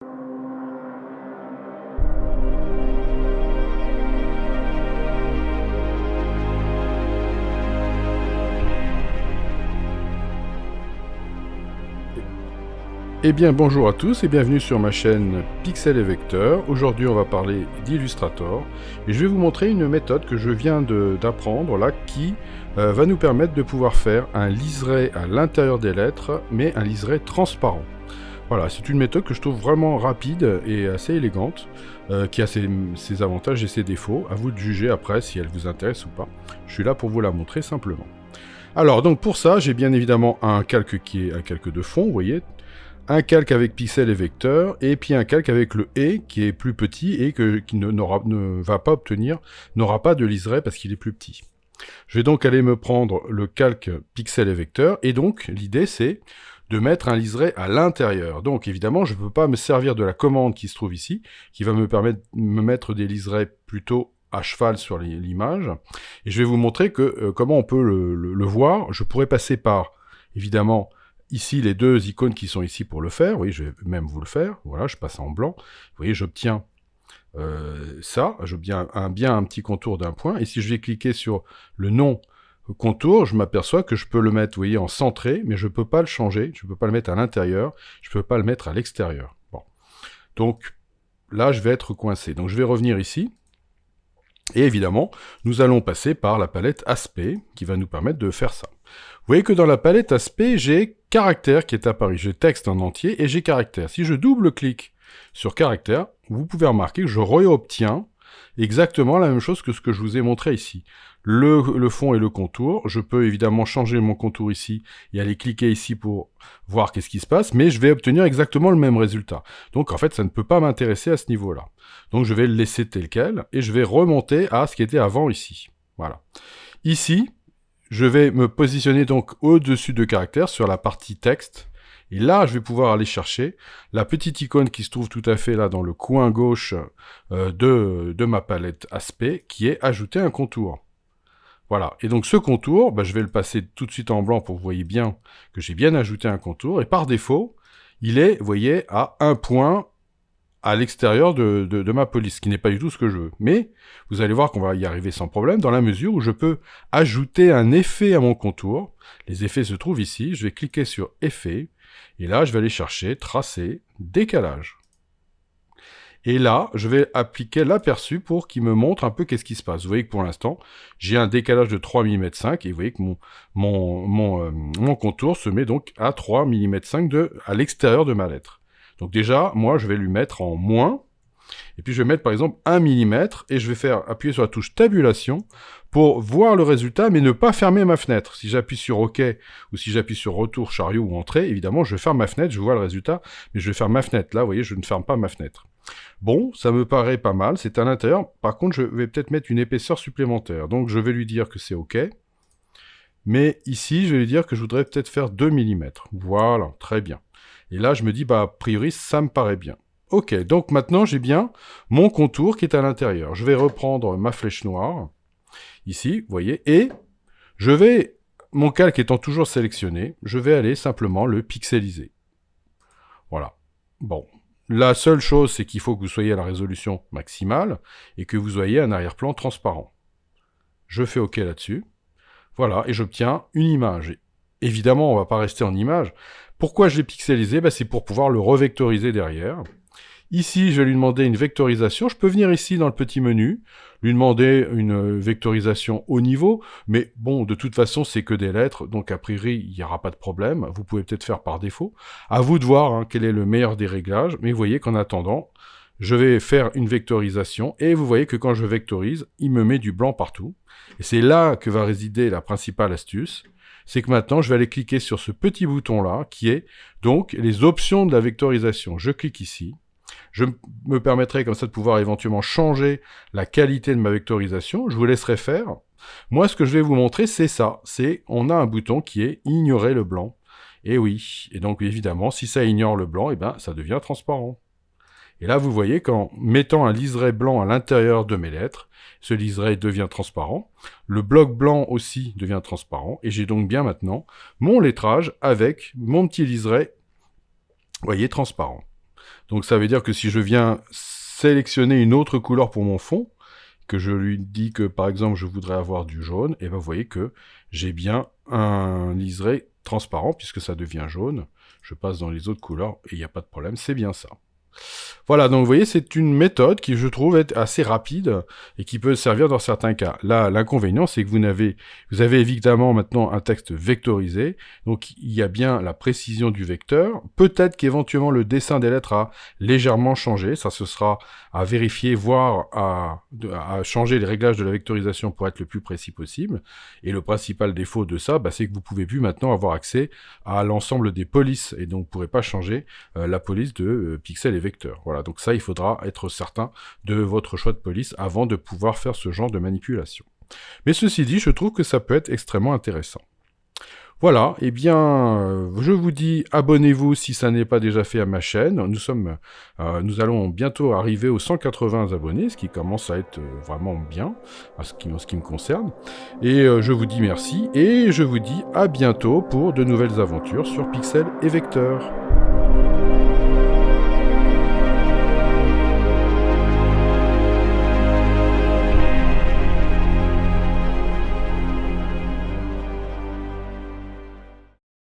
Eh bien bonjour à tous et bienvenue sur ma chaîne Pixel et Vecteur. Aujourd'hui on va parler d'Illustrator et je vais vous montrer une méthode que je viens d'apprendre là qui va nous permettre de pouvoir faire un liseré à l'intérieur des lettres mais un liseré transparent. Voilà, c'est une méthode que je trouve vraiment rapide et assez élégante, qui a ses avantages et ses défauts. À vous de juger après si elle vous intéresse ou pas. Je suis là pour vous la montrer simplement. Alors donc pour ça j'ai bien évidemment un calque qui est un calque de fond, vous voyez. Un calque avec pixel et vecteur, et puis un calque avec le et qui est plus petit et qui n'aura pas de liseré parce qu'il est plus petit. Je vais donc aller me prendre le calque pixel et vecteur, et donc l'idée c'est de mettre un liseré à l'intérieur. Donc évidemment je ne peux pas me servir de la commande qui se trouve ici, qui va me permettre de me mettre des liserés plutôt à cheval sur l'image, et je vais vous montrer que comment on peut le voir. Je pourrais passer par, évidemment, ici, les deux icônes qui sont ici pour le faire. Oui, je vais même vous le faire. Voilà, je passe en blanc. Vous voyez, j'obtiens ça. J'obtiens bien un petit contour d'un point. Et si je vais cliquer sur le nom contour, je m'aperçois que je peux le mettre, vous voyez, en centré, mais je ne peux pas le changer. Je ne peux pas le mettre à l'intérieur. Je ne peux pas le mettre à l'extérieur. Bon. Donc, là, je vais être coincé. Donc, je vais revenir ici. Et évidemment, nous allons passer par la palette Aspect, qui va nous permettre de faire ça. Vous voyez que dans la palette Aspect, j'ai caractère qui est apparu. J'ai texte en entier et j'ai caractère. Si je double-clique sur caractère, vous pouvez remarquer que je réobtiens exactement la même chose que ce que je vous ai montré ici. Le fond et le contour. Je peux évidemment changer mon contour ici et aller cliquer ici pour voir qu'est-ce qui se passe, mais je vais obtenir exactement le même résultat. Donc en fait, ça ne peut pas m'intéresser à ce niveau-là. Donc je vais le laisser tel quel et je vais remonter à ce qui était avant ici. Voilà. Ici, je vais me positionner donc au-dessus de caractère sur la partie texte. Et là, je vais pouvoir aller chercher la petite icône qui se trouve tout à fait là dans le coin gauche de ma palette Aspect, qui est ajouter un contour. Voilà. Et donc ce contour, je vais le passer tout de suite en blanc pour que vous voyez bien que j'ai bien ajouté un contour. Et par défaut, il est, vous voyez, à un point à l'extérieur de ma police, ce qui n'est pas du tout ce que je veux. Mais vous allez voir qu'on va y arriver sans problème, dans la mesure où je peux ajouter un effet à mon contour. Les effets se trouvent ici. Je vais cliquer sur Effet, et là, je vais aller chercher Tracer, Décalage. Et là, je vais appliquer l'aperçu pour qu'il me montre un peu qu'est-ce qui se passe. Vous voyez que pour l'instant, j'ai un décalage de 3,5 mm, et vous voyez que mon contour se met donc à 3,5 mm à l'extérieur de ma lettre. Donc déjà, moi, je vais lui mettre en moins, et puis je vais mettre par exemple 1 mm, et je vais appuyer sur la touche tabulation pour voir le résultat, mais ne pas fermer ma fenêtre. Si j'appuie sur OK, ou si j'appuie sur retour, chariot ou entrée, évidemment, je ferme ma fenêtre, je vois le résultat, mais je vais faire ma fenêtre. Là, vous voyez, je ne ferme pas ma fenêtre. Bon, ça me paraît pas mal, c'est à l'intérieur. Par contre, je vais peut-être mettre une épaisseur supplémentaire. Donc, je vais lui dire que c'est OK. Mais ici, je vais lui dire que je voudrais peut-être faire 2 mm. Voilà, très bien. Et là, je me dis, a priori, ça me paraît bien. Ok, donc maintenant, j'ai bien mon contour qui est à l'intérieur. Je vais reprendre ma flèche noire, ici, vous voyez, et je vais, mon calque étant toujours sélectionné, je vais aller simplement le pixeliser. Voilà. Bon. La seule chose, c'est qu'il faut que vous soyez à la résolution maximale et que vous ayez un arrière-plan transparent. Je fais OK là-dessus. Voilà, et j'obtiens une image. Évidemment, on ne va pas rester en image. Pourquoi je l'ai pixelisé ? C'est pour pouvoir le revectoriser derrière. Ici, je vais lui demander une vectorisation. Je peux venir ici dans le petit menu, lui demander une vectorisation au niveau, mais bon, de toute façon, c'est que des lettres, donc a priori, il n'y aura pas de problème. Vous pouvez peut-être faire par défaut. À vous de voir quel est le meilleur des réglages, mais vous voyez qu'en attendant, je vais faire une vectorisation, et vous voyez que quand je vectorise, il me met du blanc partout. Et c'est là que va résider la principale astuce. C'est que maintenant, je vais aller cliquer sur ce petit bouton-là, qui est donc les options de la vectorisation. Je clique ici. Je me permettrai comme ça de pouvoir éventuellement changer la qualité de ma vectorisation. Je vous laisserai faire. Moi, ce que je vais vous montrer, c'est ça. On a un bouton qui est « Ignorer le blanc ». Et oui. Et donc, évidemment, si ça ignore le blanc, ça devient transparent. Et là, vous voyez qu'en mettant un liseré blanc à l'intérieur de mes lettres, ce liseré devient transparent. Le bloc blanc aussi devient transparent. Et j'ai donc bien maintenant mon lettrage avec mon petit liseré, vous voyez, transparent. Donc ça veut dire que si je viens sélectionner une autre couleur pour mon fond, que je lui dis que par exemple je voudrais avoir du jaune, et ben vous voyez que j'ai bien un liseré transparent puisque ça devient jaune. Je passe dans les autres couleurs et il n'y a pas de problème, c'est bien ça. Voilà, donc vous voyez, c'est une méthode qui, je trouve, est assez rapide et qui peut servir dans certains cas. Là, l'inconvénient, c'est que vous avez évidemment maintenant un texte vectorisé, donc il y a bien la précision du vecteur. Peut-être qu'éventuellement le dessin des lettres a légèrement changé, ça ce sera à vérifier, voire à changer les réglages de la vectorisation pour être le plus précis possible. Et le principal défaut de ça, c'est que vous pouvez plus maintenant avoir accès à l'ensemble des polices, et donc vous ne pourrez pas changer la police de pixels et vecteurs. Voilà, donc ça, il faudra être certain de votre choix de police avant de pouvoir faire ce genre de manipulation. Mais ceci dit, je trouve que ça peut être extrêmement intéressant. Voilà, eh bien, je vous dis abonnez-vous si ça n'est pas déjà fait à ma chaîne. Nous allons bientôt arriver aux 180 abonnés, ce qui commence à être vraiment bien, en ce qui me concerne. Et je vous dis merci, et je vous dis à bientôt pour de nouvelles aventures sur Pixel et Vecteur.